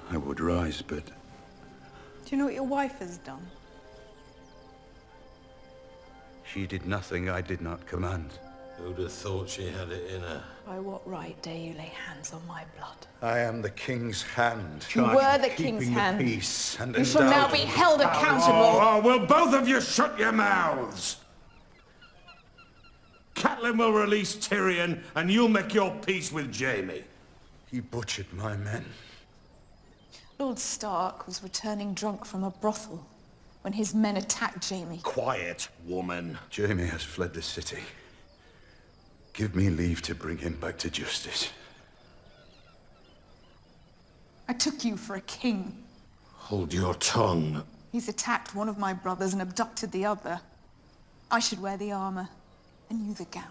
I would rise, but... Do you know what your wife has done? She did nothing I did not command. Who'd have thought she had it in her? By what right dare you lay hands on my blood? I am the king's hand. You were the king's hand. Peace and You shall now be held accountable. Oh, will both of you shut your mouths? Catelyn will release Tyrion, and you'll make your peace with Jaime. He butchered my men. Lord Stark was returning drunk from a brothel when his men attacked Jaime. Quiet, woman. Jaime has fled the city. Give me leave to bring him back to justice. I took you for a king. Hold your tongue. He's attacked one of my brothers and abducted the other. I should wear the armor, and you the gown.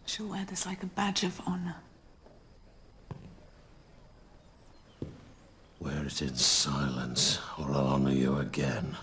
I shall wear this like a badge of honor. Wear it in silence, or I'll honor you again.